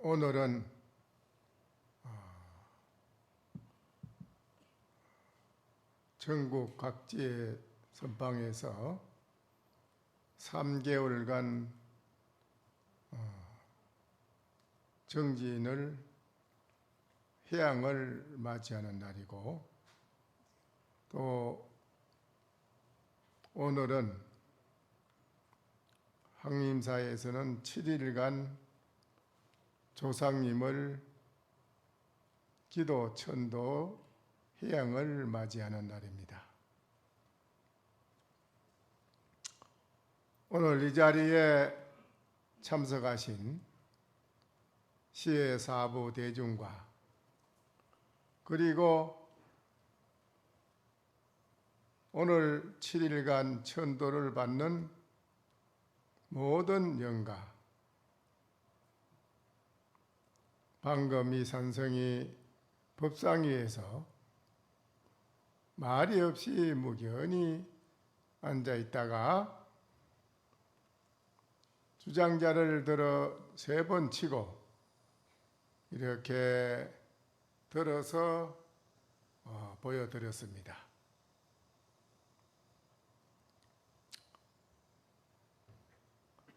오늘은 전국 각지의 선방에서 3개월간 정진을 해양을 맞이하는 날이고, 또 오늘은 항림사에서는 7일간 조상님을 기도, 천도, 해양을 맞이하는 날입니다. 오늘 이 자리에 참석하신 시의 사부 대중과 그리고 오늘 7일간 천도를 받는 모든 영가, 방금 이 산성이 법상위에서 말이 없이 무견히 앉아 있다가 주장자를 들어 3번 치고 이렇게 들어서 보여드렸습니다.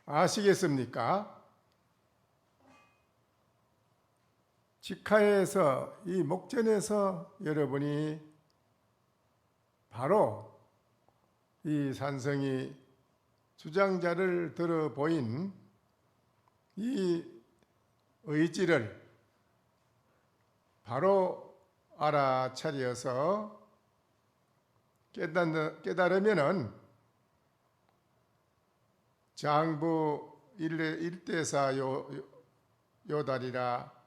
아시겠습니까? 직하에서, 이 목전에서 여러분이 바로 이 산성이 주장자를 들어 보인 이 의지를 바로 알아차려서 깨달으면은 장부 일대사 요달이라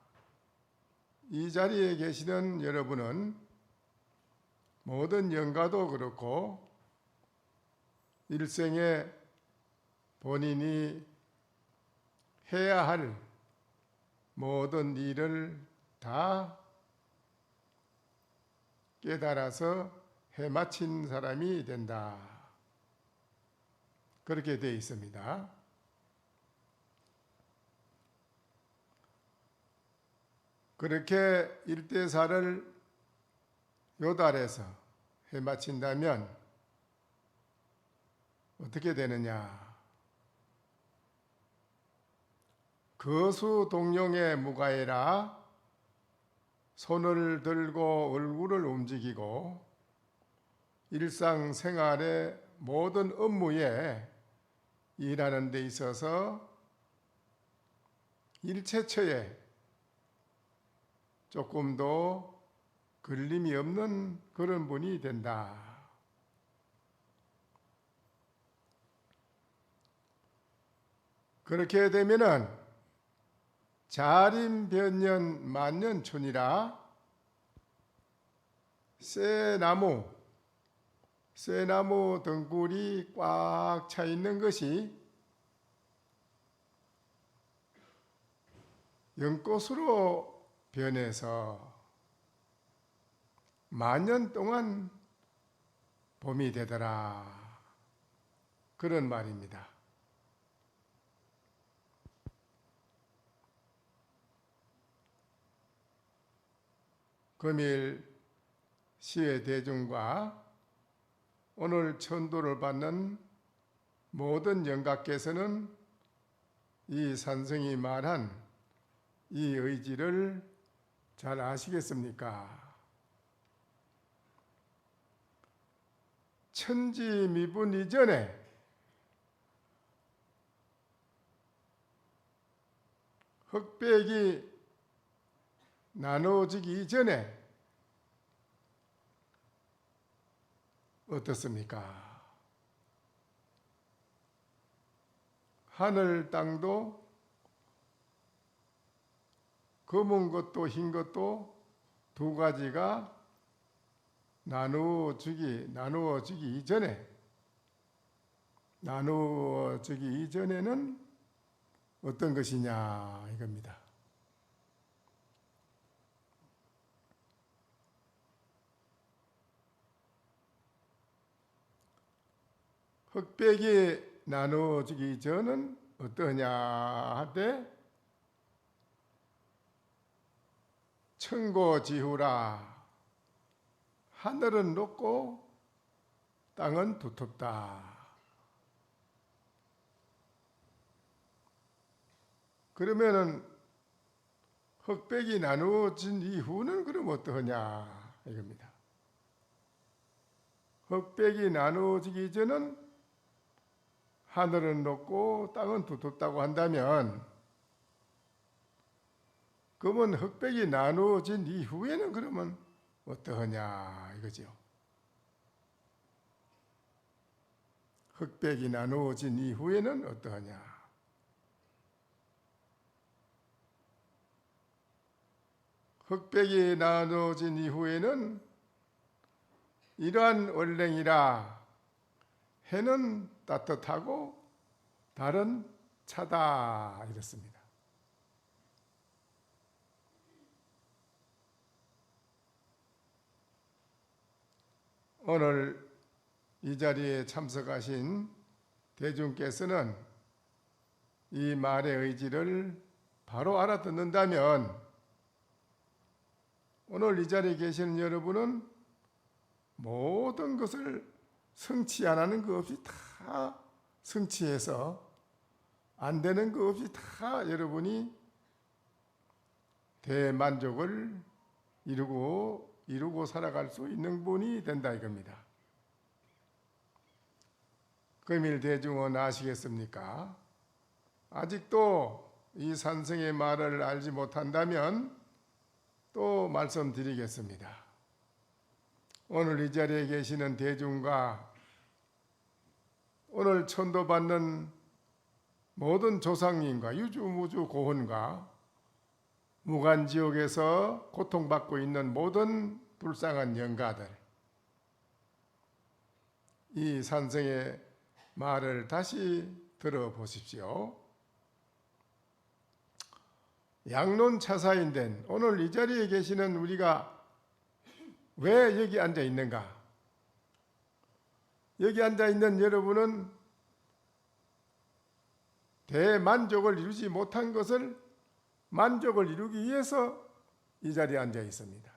이 자리에 계시는 여러분은 모든 영가도 그렇고 일생에 본인이 해야 할 모든 일을 다 깨달아서 해마친 사람이 된다. 그렇게 되어 있습니다. 그렇게 일대사를 요달해서 해마친다면 어떻게 되느냐? 거수 동룡의 무가해라 손을 들고 얼굴을 움직이고 일상생활의 모든 업무에 일하는 데 있어서 일체처에 조금도 걸림이 없는 그런 분이 된다. 그렇게 되면은 자림변년 만년촌이라 쇠나무 등굴이 꽉 차 있는 것이 연꽃으로 변해서 만년 동안 봄이 되더라. 그런 말입니다. 금일 시의 대중과 오늘 천도를 받는 모든 영가께서는 이 산성이 말한 이 의지를 잘 아시겠습니까? 천지미분 이전에 흑백이 나누어지기 이전에 어떻습니까? 하늘 땅도 검은 것도 흰 것도 두 가지가 나누어지기 이전에는 어떤 것이냐 이겁니다. 흑백이 나누어지기 전은 어떠냐 하되 천고지후라. 하늘은 높고 땅은 두텁다. 그러면은 흑백이 나누어진 이후는 그럼 어떠하냐 이겁니다. 흑백이 나누어지기 전은 하늘은 높고 땅은 두텁다고 한다면, 그러면 흑백이 나누어진 이후에는 그러면 어떠하냐 이거죠. 흑백이 나누어진 이후에는 어떠하냐. 흑백이 나누어진 이후에는 이러한 얼랭이라 해는 따뜻하고 달은 차다 이렇습니다. 오늘 이 자리에 참석하신 대중께서는 이 말의 의지를 바로 알아듣는다면 오늘 이 자리에 계시는 여러분은 모든 것을 성취 안 하는 거 없이 다 성취해서 안 되는 거 없이 다 여러분이 대만족을 이루고 살아갈 수 있는 분이 된다 이겁니다. 금일 대중은 아시겠습니까? 아직도 이 산성의 말을 알지 못한다면 또 말씀드리겠습니다. 오늘 이 자리에 계시는 대중과 오늘 천도받는 모든 조상님과 유주무주 고혼과 무간지옥에서 고통받고 있는 모든 불쌍한 영가들, 이 산성의 말을 다시 들어보십시오. 양론차사인 오늘 이 자리에 계시는 우리가 왜 여기 앉아 있는가? 여기 앉아 있는 여러분은 대만족을 이루지 못한 것을 만족을 이루기 위해서 이 자리에 앉아 있습니다.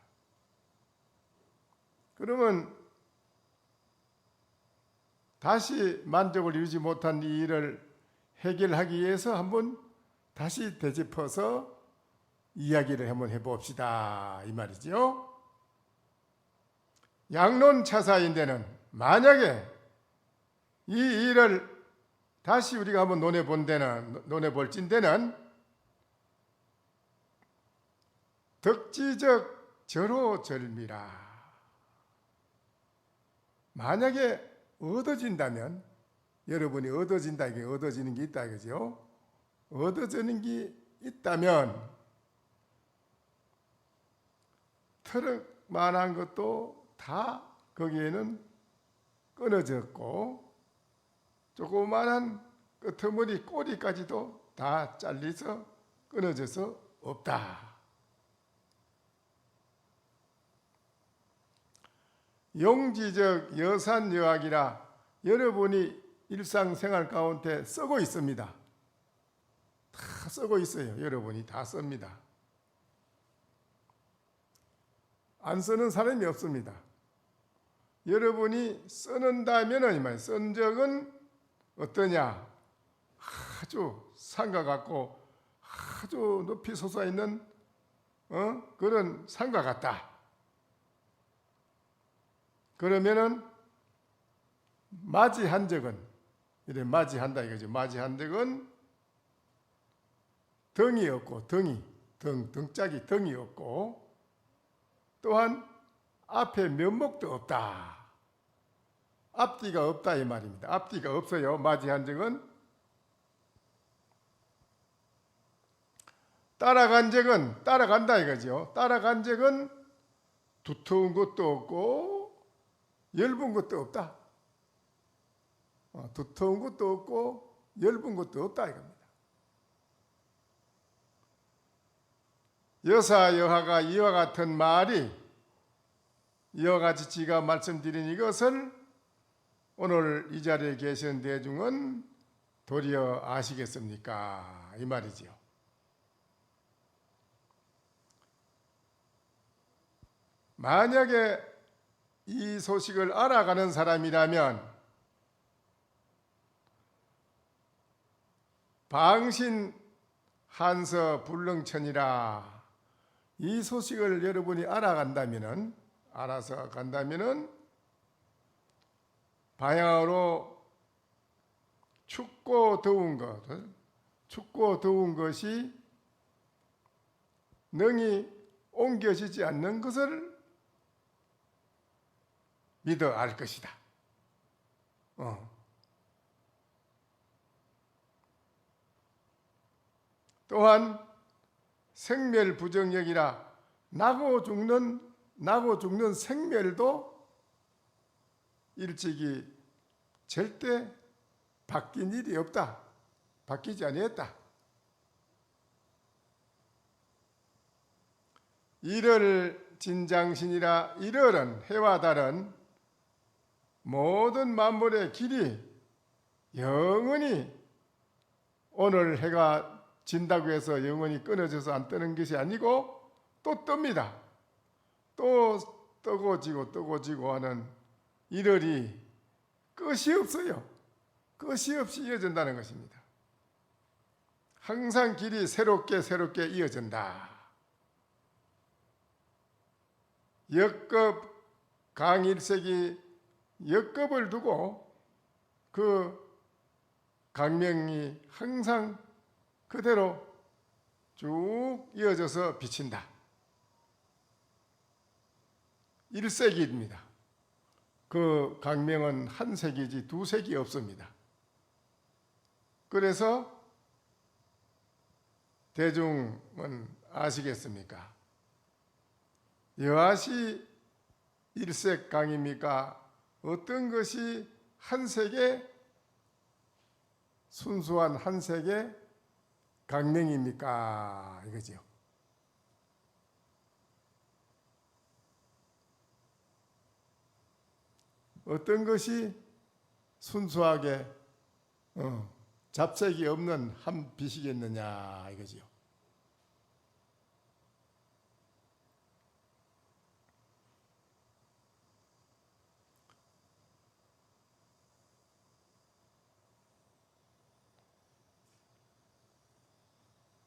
그러면 다시 만족을 이루지 못한 이 일을 해결하기 위해서 한번 다시 되짚어서 이야기를 한번 해봅시다 이 말이죠. 양론차사인데는 만약에 이 일을 다시 우리가 한번 논해볼진대는 덕지적 절호절미라. 만약에 얻어진다면, 여러분이 얻어진다, 이게 얻어지는 게 있다 이거죠. 얻어지는 게 있다면 트럭만한 것도 다 거기에는 끊어졌고 조그만한 끄트머리 꼬리까지도 다 잘려서 끊어져서 없다. 용지적 여산여학이라 여러분이 일상생활 가운데 쓰고 있습니다. 다 쓰고 있어요. 여러분이 다 씁니다. 안 쓰는 사람이 없습니다. 여러분이 쓰는다면 쓴 적은 어떠냐? 아주 산과 같고 아주 높이 솟아있는 그런 산과 같다. 그러면은 맞이한 적은, 이래 맞이한다 이거죠. 맞이한 적은 덩이 없고, 등짝이 덩이 없고, 또한 앞에 면목도 없다. 앞뒤가 없다 이 말입니다. 앞뒤가 없어요. 맞이한 적은. 따라간다 이거죠. 따라간 적은 두터운 것도 없고 얇은 것도 없다. 두터운 것도 없고 얇은 것도 없다 이겁니다. 여사여하가 이와 같은 말이, 이와 같이 지가 말씀드린 이것을 오늘 이 자리에 계신 대중은 도리어 아시겠습니까? 이 말이지요. 만약에 이 소식을 알아가는 사람이라면 방신 한서 불능천이라, 이 소식을 여러분이 알아서 간다면은 방향으로 춥고 더운 것이 능히 옮겨지지 않는 것을 믿어 알 것이다. 또한 생멸부정역이라, 나고 죽는 생멸도 일찍이 절대 바뀐 일이 없다. 바뀌지 아니했다. 일월 진장신이라, 일월은 해와 달은 모든 만물의 길이 영원히, 오늘 해가 진다고 해서 영원히 끊어져서 안 뜨는 것이 아니고 또 뜹니다. 또 뜨고 지고 하는 일월이 끝이 없어요. 끝이 없이 이어진다는 것입니다. 항상 길이 새롭게 이어진다. 역급 강일색이 역급을 두고 그 강명이 항상 그대로 쭉 이어져서 비친다. 일색입니다. 그 강명은 한 색이지 두 색이 없습니다. 그래서 대중은 아시겠습니까? 여하시 일색 강입니까? 어떤 것이 한 색의 순수한 한 색의 강명입니까? 이거지요. 어떤 것이 순수하게 잡색이 없는 한 빛이겠느냐 이거지요.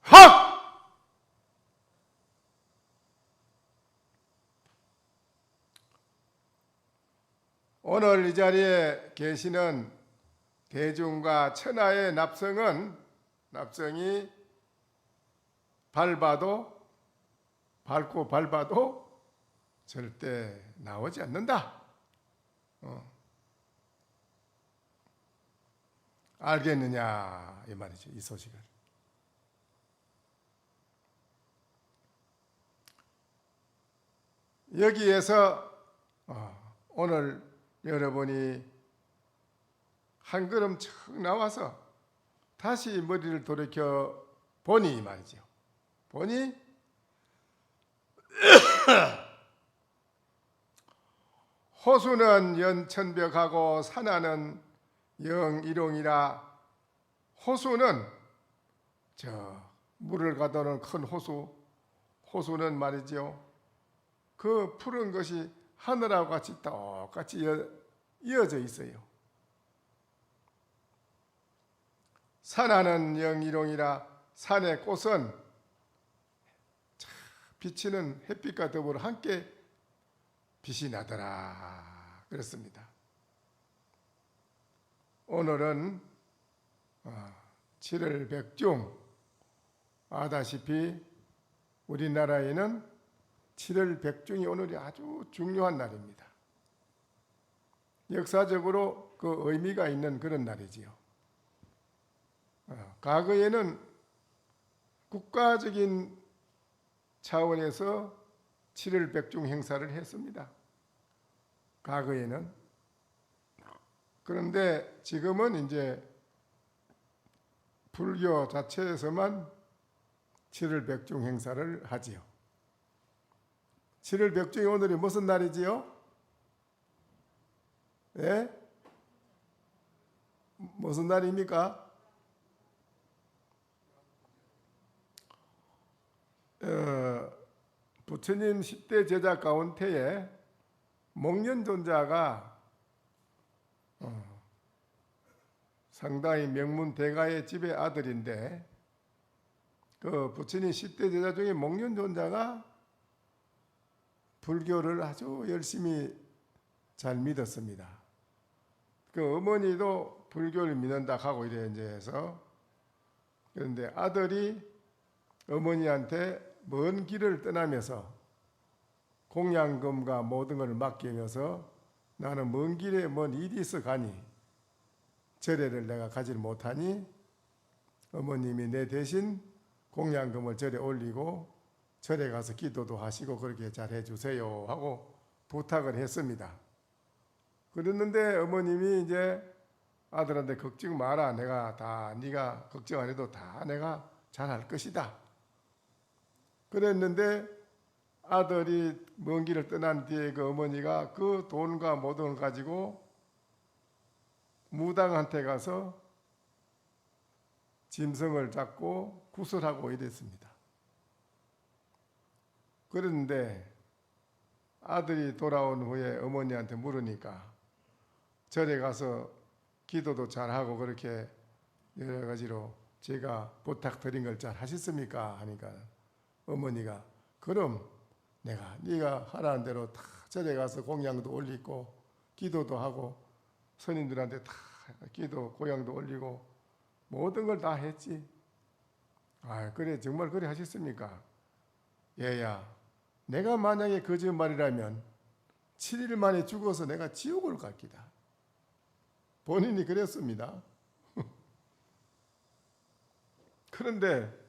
학! 오늘 이 자리에 계시는 대중과 천하의 납성이 밟고 밟아도 절대 나오지 않는다. 알겠느냐 이 말이죠. 이 소식을. 여기에서 오늘 여러분이 한 걸음 척 나와서 다시 머리를 돌이켜 보니 말이죠. 보니 호수는 연천벽하고 산하는 영일홍이라. 호수는 저 물을 가두는 큰 호수는 말이죠. 그 푸른 것이 하늘하고 같이 똑같이 이어져 있어요. 산하는 영일홍이라. 산의 꽃은 비치는 햇빛과 더불어 함께 빛이 나더라. 그렇습니다. 오늘은 7월 백중, 아다시피 우리나라에는 7월 백중이 오늘이 아주 중요한 날입니다. 역사적으로 그 의미가 있는 그런 날이지요. 과거에는 국가적인 차원에서 7월 백중 행사를 했습니다. 과거에는. 그런데 지금은 이제 불교 자체에서만 7월 백중 행사를 하지요. 7월 백중이 오늘이 무슨 날이지요? 예? 무슨 날입니까? 부처님 10대 제자 가운데에 목련존자가 상당히 명문 대가의 집의 아들인데, 그 부처님 10대 제자 중에 목련존자가 불교를 아주 열심히 잘 믿었습니다. 그 어머니도 불교를 믿는다 하고 이래 이제 해서, 그런데 아들이 어머니한테 먼 길을 떠나면서 공양금과 모든 것을 맡기면서 나는 먼 길에 뭔 일이 있어 가니 절에를 내가 가지 못하니 어머님이 내 대신 공양금을 절에 올리고 절에 가서 기도도 하시고 그렇게 잘 해주세요 하고 부탁을 했습니다. 그랬는데 어머님이 이제 아들한테 걱정 마라, 내가 다 네가 걱정 안 해도 다 내가 잘할 것이다. 그랬는데 아들이 먼 길을 떠난 뒤에 그 어머니가 그 돈과 모든 걸 가지고 무당한테 가서 짐승을 잡고 구슬하고 이랬습니다. 그런데 아들이 돌아온 후에 어머니한테 물으니까 절에 가서 기도도 잘하고 그렇게 여러 가지로 제가 부탁드린 걸 잘 하셨습니까? 하니까 어머니가 그럼 내가 네가 하라는 대로 다 절에 가서 공양도 올리고 기도도 하고 스님들한테 다 기도 고향도 올리고 모든 걸 다 했지. 아 그래 정말 그래 하셨습니까? 얘야 내가 만약에 거짓말이라면 7일 만에 죽어서 내가 지옥을 갈 기다. 본인이 그랬습니다. 그런데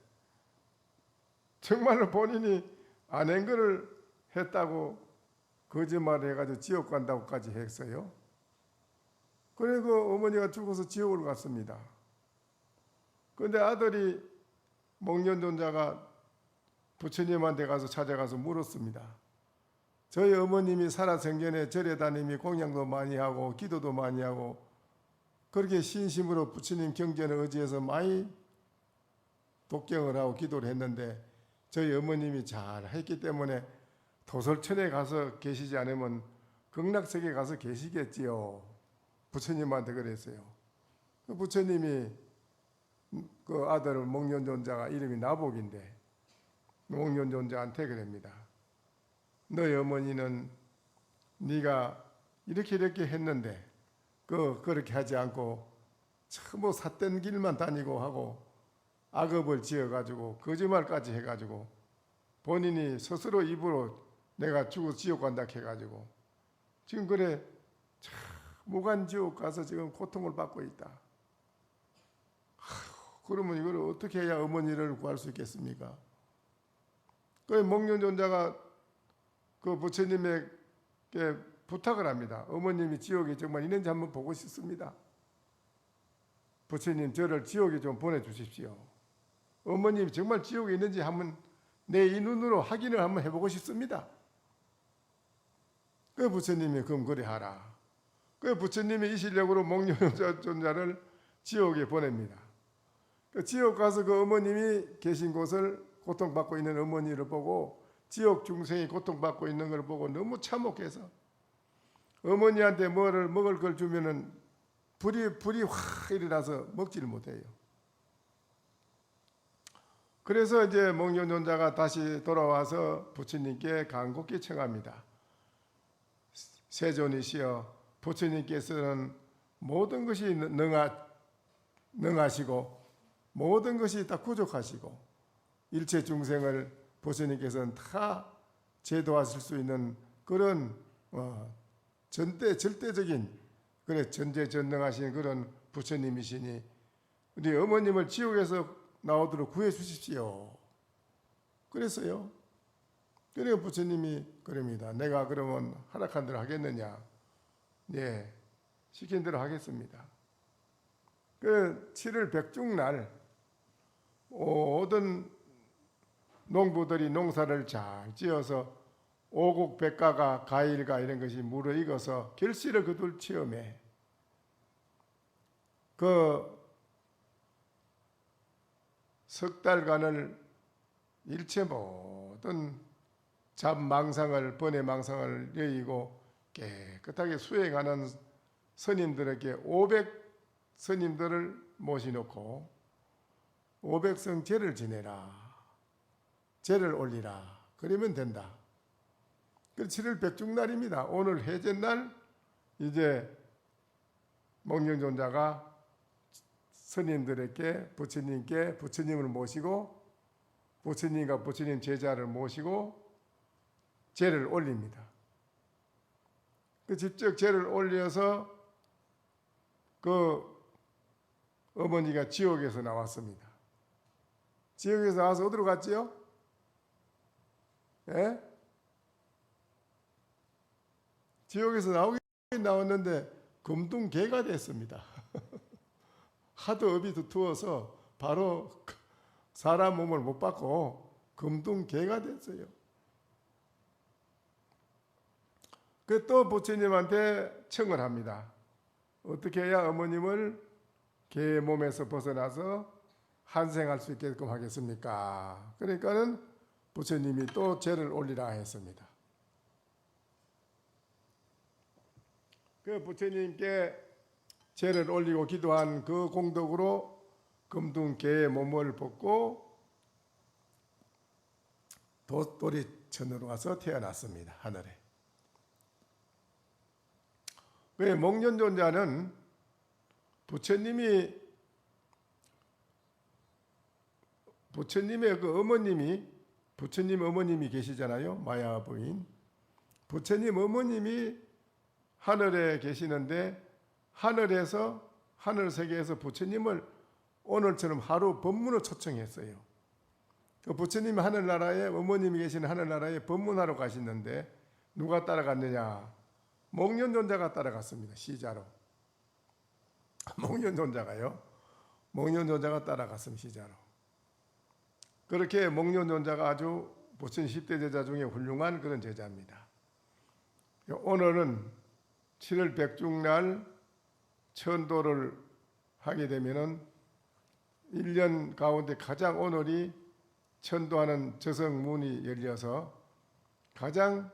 정말로 본인이 안 한 거를 했다고 거짓말을 해가지고 지옥 간다고까지 했어요. 그리고 어머니가 죽어서 지옥을 갔습니다. 그런데 아들이 목련존자가 부처님한테 가서 찾아가서 물었습니다. 저희 어머님이 살아생전에 절에 다니며 공양도 많이 하고 기도도 많이 하고 그렇게 신심으로 부처님 경전을 의지해서 많이 독경을 하고 기도를 했는데 저희 어머님이 잘 했기 때문에 도솔천에 가서 계시지 않으면 극락세계에 가서 계시겠지요. 부처님한테 그랬어요. 그 부처님이 그 아들 목련존자가 이름이 나복인데 목련존자한테 그럽니다. 너희 어머니는 네가 이렇게 했는데 그렇게 하지 않고 전부 삿된 길만 다니고 하고 악업을 지어가지고 거짓말까지 해가지고 본인이 스스로 입으로 내가 죽어서 지옥 간다 해가지고 지금 그래 무간지옥 가서 지금 고통을 받고 있다. 그러면 이걸 어떻게 해야 어머니를 구할 수 있겠습니까? 그 목련존자가 그 부처님에게 부탁을 합니다. 어머님이 지옥에 정말 있는지 한번 보고 싶습니다. 부처님 저를 지옥에 좀 보내주십시오. 어머님이 정말 지옥에 있는지 한번 내 이 눈으로 확인을 한번 해보고 싶습니다. 그 부처님이 그럼 그래 하라. 그 부처님이 이 실력으로 목련존자를 지옥에 보냅니다. 그 지옥 가서 그 어머님이 계신 곳을 고통받고 있는 어머니를 보고 지옥 중생이 고통받고 있는 걸 보고 너무 참혹해서 어머니한테 뭐를 먹을 걸 주면은 불이 확 일어나서 먹지를 못해요. 그래서 이제 목련존자가 다시 돌아와서 부처님께 간곡히 청합니다. 세존이시여 부처님께서는 모든 것이 능하시고 모든 것이 다 구족하시고 일체 중생을 부처님께서는 다 제도하실 수 있는 그런 절대적인 그래 전제전능하신 그런 부처님이시니 우리 어머님을 지옥에서 나오도록 구해 주십시오. 그랬어요. 그래서 부처님이 그럽니다. 내가 그러면 허락한 대로 하겠느냐? 네, 시킨 대로 하겠습니다. 그 7월 백중날 모든 농부들이 농사를 잘 지어서 오곡백과가 과일과 이런 것이 무르익어서 결실을 거둘 즈음에 그 석 달간을 일체 모든 잡망상을 번외 망상을 여의고 깨끗하게 수행하는 스님들에게 500 스님들을 모시놓고 500성 제를 지내라, 제를 올리라, 그러면 된다. 그 7월 백중날입니다. 오늘 해제날 이제 목련존자가 스님들에게 부처님께 부처님을 모시고 부처님과 부처님 제자를 모시고 제를 올립니다. 그 직접 제를 올려서 그 어머니가 지옥에서 나왔습니다. 지옥에서 나와서 어디로 갔지요? 예? 지옥에서 나왔는데 금둥개가 됐습니다. 하도 업이 두터워서 바로 사람 몸을 못 받고 금둥개가 됐어요. 그 또 부처님한테 청을 합니다. 어떻게 해야 어머님을 개 몸에서 벗어나서 환생할 수 있게끔 하겠습니까? 그러니까는 부처님이 또 제를 올리라 했습니다. 그 부처님께 제를 올리고 기도한 그 공덕으로 금둥개의 몸을 벗고 도리천으로 와서 태어났습니다. 하늘에. 그 목련존자는 부처님의 그 어머님이, 부처님 어머님이 계시잖아요. 마야 부인. 부처님 어머님이 하늘에 계시는데 하늘에서, 하늘 세계에서 부처님을 오늘처럼 하루 법문을 초청했어요. 그 부처님이 하늘나라에, 어머님이 계시는 하늘나라에 법문하러 가시는데 누가 따라갔느냐? 목련존자가 따라갔습니다. 시자로. 목련존자가요. 목련존자가 따라갔습니다. 시자로. 그렇게 목련존자가 아주 부처님 10대 제자 중에 훌륭한 그런 제자입니다. 오늘은 7월 백중날 천도를 하게 되면은 1년 가운데 가장 오늘이 천도하는 저성문이 열려서 가장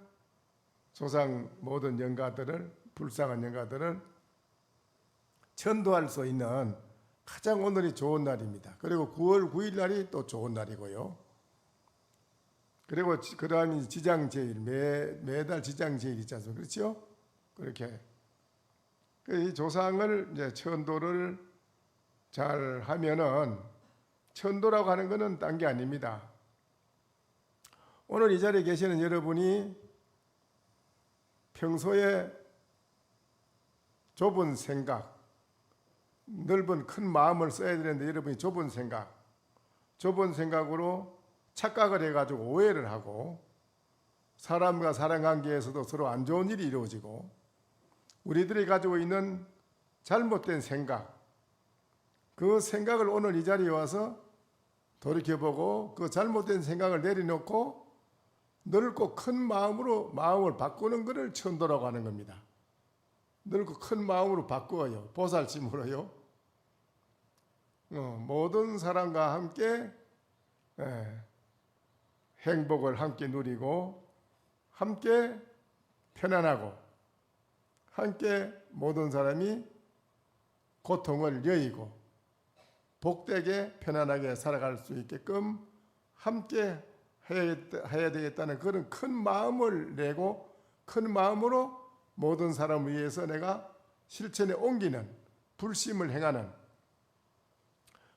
조상 모든 영가들을, 불쌍한 영가들을 천도할 수 있는 가장 오늘이 좋은 날입니다. 그리고 9월 9일 날이 또 좋은 날이고요. 그리고 그 다음이 지장제일, 매달 지장제일 있지 않습니까? 그렇죠? 그렇게. 이 조상을 이제 천도를 잘 하면은, 천도라고 하는 것은 딴 게 아닙니다. 오늘 이 자리에 계시는 여러분이 평소에 좁은 생각, 넓은 큰 마음을 써야 되는데 여러분이 좁은 생각으로 착각을 해가지고 오해를 하고 사람과 사람 관계에서도 서로 안 좋은 일이 이루어지고 우리들이 가지고 있는 잘못된 생각, 그 생각을 오늘 이 자리에 와서 돌이켜보고 그 잘못된 생각을 내려놓고 넓고 큰 마음으로 마음을 바꾸는 것을 천도라고 하는 겁니다. 넓고 큰 마음으로 바꾸어요. 보살심으로요. 모든 사람과 함께 행복을 함께 누리고 함께 편안하고 함께 모든 사람이 고통을 여의고 복되게 편안하게 살아갈 수 있게끔 함께 해야 되겠다는 그런 큰 마음을 내고 큰 마음으로 모든 사람을 위해서 내가 실천에 옮기는 불심을 행하는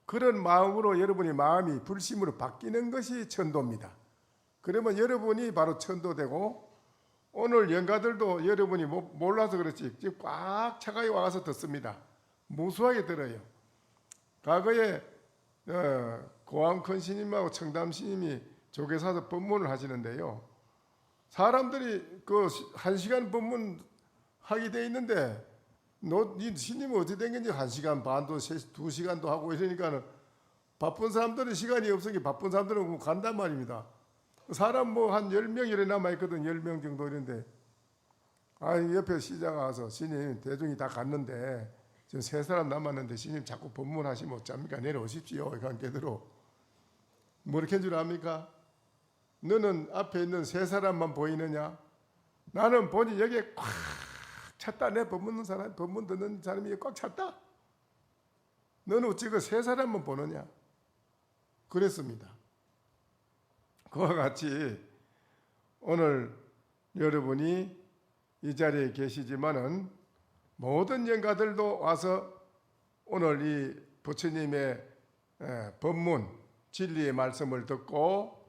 그런 마음으로 여러분의 마음이 불심으로 바뀌는 것이 천도입니다. 그러면 여러분이 바로 천도되고 오늘 영가들도 여러분이 몰라서 그렇지 지금 꽉 차가이 와서 듣습니다. 무수하게 들어요. 과거에 고암큰 스님하고 청담 스님이 조계사서 법문을 하시는데요. 사람들이 그 1시간 법문 하게 돼 있는데 네 스님은 어떻게 된 건지 1시간 반도 2시간도 하고 이러니까 바쁜 사람들은 시간이 없으니 바쁜 사람들은 간단 말입니다. 사람 뭐 한 10명 이래 남아있거든. 10명 정도 이런데 옆에 시장 와서 스님 대중이 다 갔는데 지금 3사람 남았는데 스님 자꾸 법문하시면 어쩝니까? 내려오십시오. 관계대로 뭐 이렇게 한 줄 압니까? 너는 앞에 있는 세 사람만 보이느냐? 나는 보니 여기에 꽉 찼다. 내 법문 듣는 사람이 꽉 찼다. 너는 어찌 그 세 사람만 보느냐? 그랬습니다. 그와 같이 오늘 여러분이 이 자리에 계시지만은 모든 영가들도 와서 오늘 이 부처님의 법문, 진리의 말씀을 듣고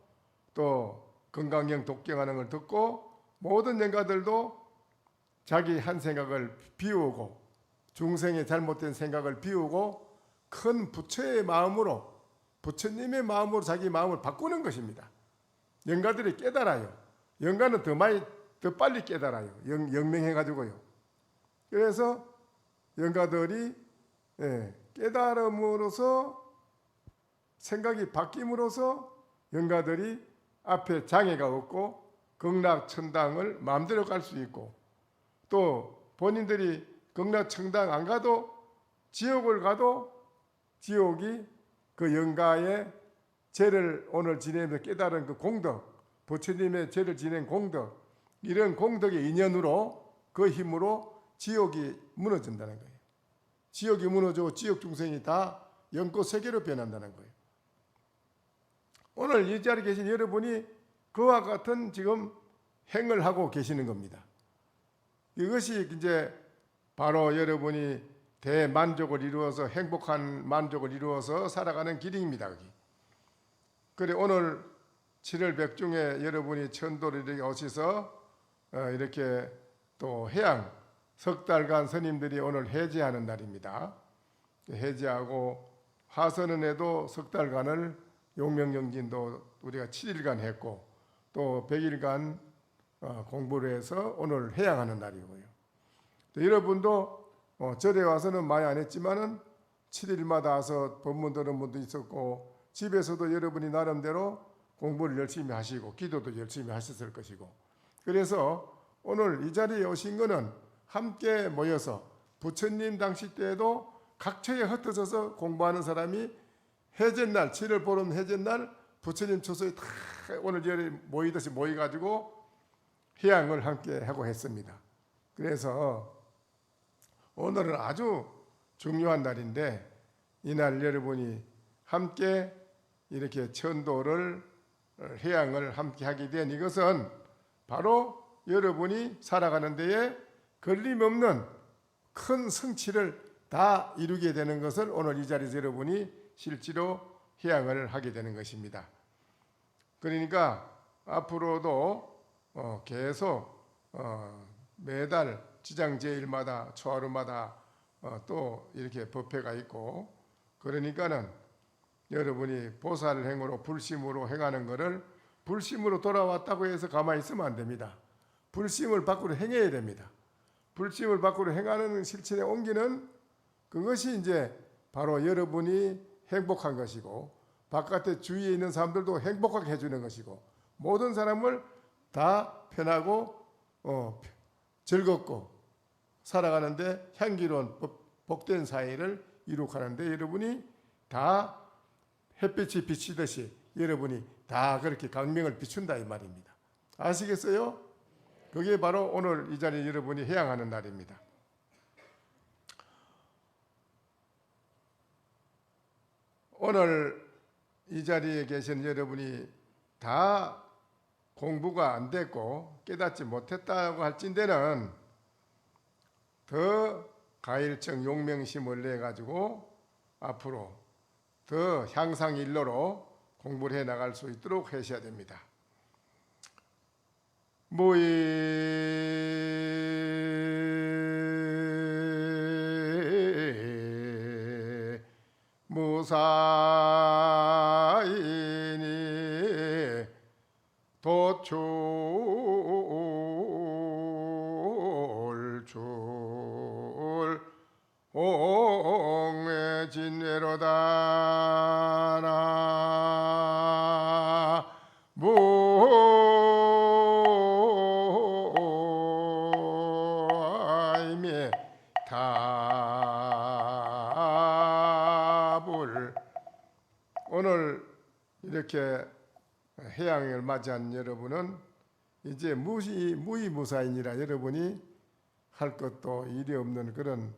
또 건강경 독경하는 걸 듣고 모든 영가들도 자기 한 생각을 비우고 중생의 잘못된 생각을 비우고 큰 부처의 마음으로 부처님의 마음으로 자기 마음을 바꾸는 것입니다. 영가들이 깨달아요. 영가는 더 빨리 깨달아요. 영명해가지고요. 그래서 영가들이 깨달음으로써 생각이 바뀜으로써 영가들이 앞에 장애가 없고 극락천당을 마음대로 갈 수 있고 또 본인들이 극락천당 안 가도 지옥을 가도 지옥이 그 영가의 죄를 오늘 지내면서 깨달은 그 공덕, 부처님의 죄를 지낸 공덕, 이런 공덕의 인연으로 그 힘으로 지옥이 무너진다는 거예요. 지옥이 무너지고 지옥 중생이 다 영꽃 세계로 변한다는 거예요. 오늘 이 자리에 계신 여러분이 그와 같은 지금 행을 하고 계시는 겁니다. 이것이 이제 바로 여러분이 대만족을 이루어서 행복한 만족을 이루어서 살아가는 길입니다. 그래 오늘 7월 백중에 여러분이 천도를 이렇게 오셔서 이렇게 또 해양 석 달간 스님들이 오늘 해제하는 날입니다. 해제하고 화선언에도 석 달간을 용명정진도 우리가 7일간 했고 또 100일간 공부를 해서 오늘 해양하는 날이고요. 또 여러분도 절에 와서는 많이 안 했지만은 7일마다 와서 법문 들은 분도 있었고 집에서도 여러분이 나름대로 공부를 열심히 하시고 기도도 열심히 하셨을 것이고 그래서 오늘 이 자리에 오신 거는 함께 모여서 부처님 당시 때에도 각처에 흩어져서 공부하는 사람이 해제날 7월 보름 해제날 부처님 초소에 다 오늘 여기 모이듯이 모여가지고 해양을 함께 하고 했습니다. 그래서 오늘은 아주 중요한 날인데 이날 여러분이 함께 이렇게 천도를 해양을 함께 하게 된 이것은 바로 여러분이 살아가는 데에 걸림없는 큰 성취를 다 이루게 되는 것을 오늘 이 자리에서 여러분이 실제로 해양을 하게 되는 것입니다. 그러니까 앞으로도 계속 매달 지장제일마다 초하루마다 또 이렇게 법회가 있고 그러니까는 여러분이 보살행으로 불심으로 행하는 것을 불심으로 돌아왔다고 해서 가만히 있으면 안 됩니다. 불심을 밖으로 행해야 됩니다. 불심을 밖으로 행하는 실천에 옮기는 그것이 이제 바로 여러분이 행복한 것이고 바깥에 주위에 있는 사람들도 행복하게 해주는 것이고 모든 사람을 다 편하고 즐겁고 살아가는데 향기로운 복된 사회를 이룩하는데 여러분이 다 햇빛이 비치듯이 여러분이 다 그렇게 강명을 비춘다 이 말입니다. 아시겠어요? 그게 바로 오늘 이 자리에 여러분이 해양하는 날입니다. 오늘 이 자리에 계신 여러분이 다 공부가 안 됐고 깨닫지 못했다고 할진대는 더 가일청 용명심을 내 가지고 앞으로 더 향상 일로로 공부를 해 나갈 수 있도록 하셔야 됩니다. 무이 무사이니 도출출 옹진외로다 나무아이미 답을 오늘 이렇게 태양을 맞이한 여러분은 이제 무이무사인이라 여러분이 할 것도 일이 없는 그런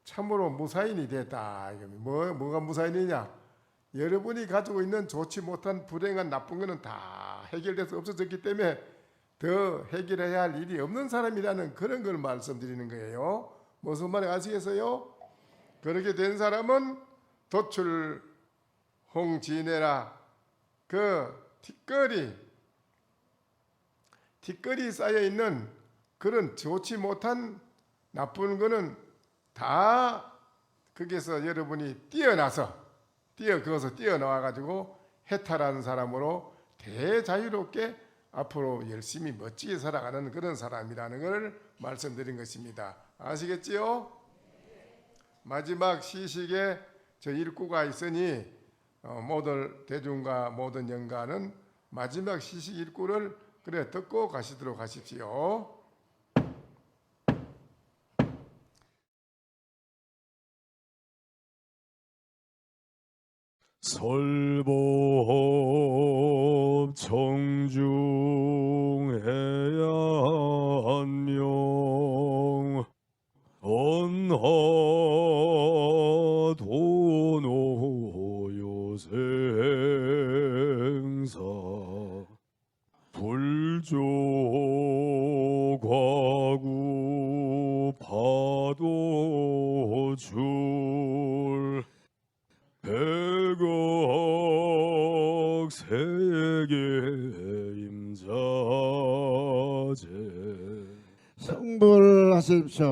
참으로 무사인이 됐다. 뭐가 무사인이냐? 여러분이 가지고 있는 좋지 못한 불행한 나쁜 거는 다 해결돼서 없어졌기 때문에 더 해결해야 할 일이 없는 사람이라는 그런 걸 말씀드리는 거예요. 무슨 말인지 아시겠어요? 그렇게 된 사람은 도출 홍진해라. 그 티끌이 쌓여 있는 그런 좋지 못한 나쁜 거는 다 거기서 여러분이 뛰어나와 가지고 해탈하는 사람으로 대자유롭게 앞으로 열심히 멋지게 살아가는 그런 사람이라는 걸 말씀드린 것입니다. 아시겠지요? 마지막 시식에 저 일구가 있으니 모든 대중과 모든 영가는 마지막 시식 일구를 그래 듣고 가시도록 하십시오. 설법 청중해야 안녕 언하 도노요생사 불조과구 파도줄 백억 세계 임자제 성불하십시오.